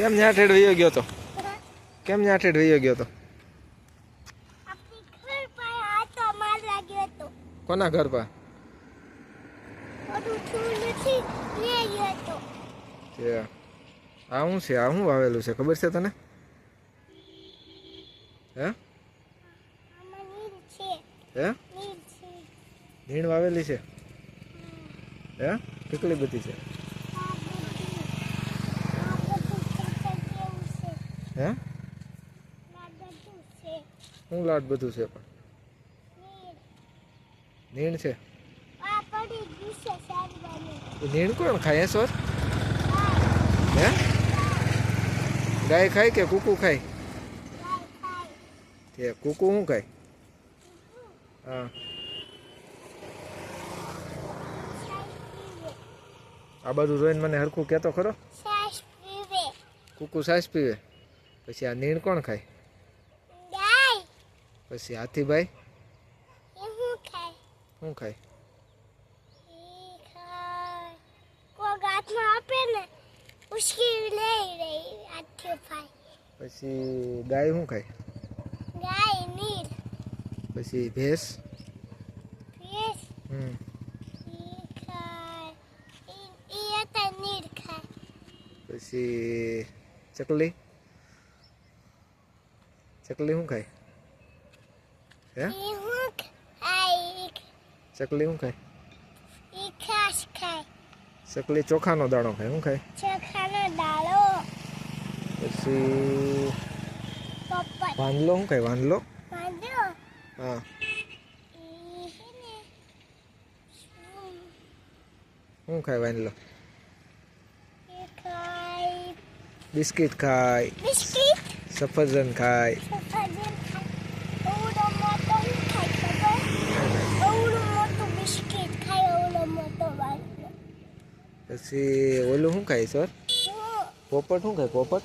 કેમ ન્યા ઠેડ વયો ગયો તો? કેમ ન્યા ઠેડ વયો ગયો તો? કોના ઘર પર? આ શું છે? આ શું વાવેલું છે ખબર છે તને? હે હે નીણ વાવેલી છે? હે કેટલી બધી છે? હે શું લાડ બધું છે પણ? નીણ છે? નીણ કોણ ખાય સોર? હે ગાય ખાય કે કુકુ ખાય? કે કુકુ શું ખાય? હા આ બધું જોઈને મને હરખું કહેતો ખરો? કુકુ સાસ પીવે. પછી આ નીણ કોણ ખાય? પછી હાથીભાઈ શું ખાય? પછી ગાય શું ખાય? પછી ભેંસ? પછી ચકલી? ચકલી શું ખાય? હે ચકલી શું ખાય? ચકલી ચોખાનો દાણો ખાય. શું ખાય? પછી વાંદલો શું ખાય? વાંદલો? હા શું ખાય વાંદલો? બિસ્કિટ ખાય. સફરજન ખાય. પછી ઓલું શું ખાય સર? પોપટ શું ખાય? પોપટ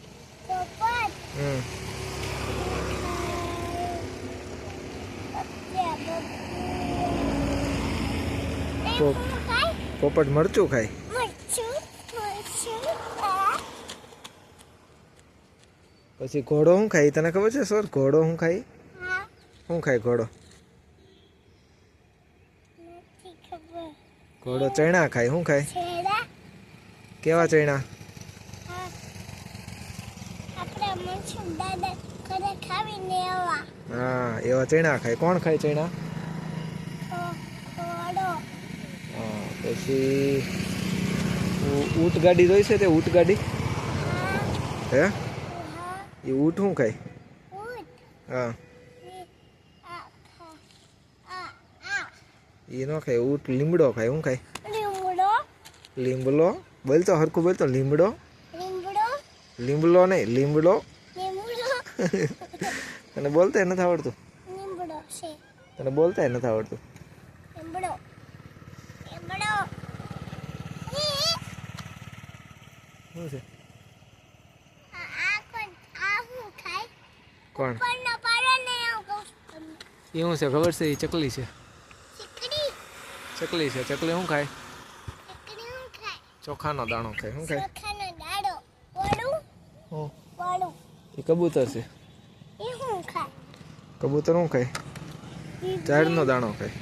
પોપટ મરચું ખાય. પછી ઘોડો શું ખાય તને ખબર છે સર? ઘોડો શું ખાય? શું ખાય ઘોડો? ઘોડો ચણા ખાય. શું ખાય? કેવા ચણા? હા એવા ચણા ખાય. કોણ ખાય ચણા? પછી ઊંટ ગાડી જોઈ છે તે? ઊંટ ગાડી હે એ ઊંટ શું ખાય? હા એ ન ખાય. ઊંટ લીમડો ખાય. શું ખાય? લીમડો. બોલતો હરખું બોલતો. લીમડો. લીમડો નહીં લીમડો. તને બોલતા નથી આવડતું? તને બોલતા નથી આવડતું? શું છે? કોણ એ શું છે ખબર છે? એ ચકલી છે. ચકલી છે. ચકલી શું ખાય? ચોખાનો દાણો ખાય. શું ખાય? એ કબૂતર છે. કબૂતર શું ખાય? ઝાડનો દાણો ખાય.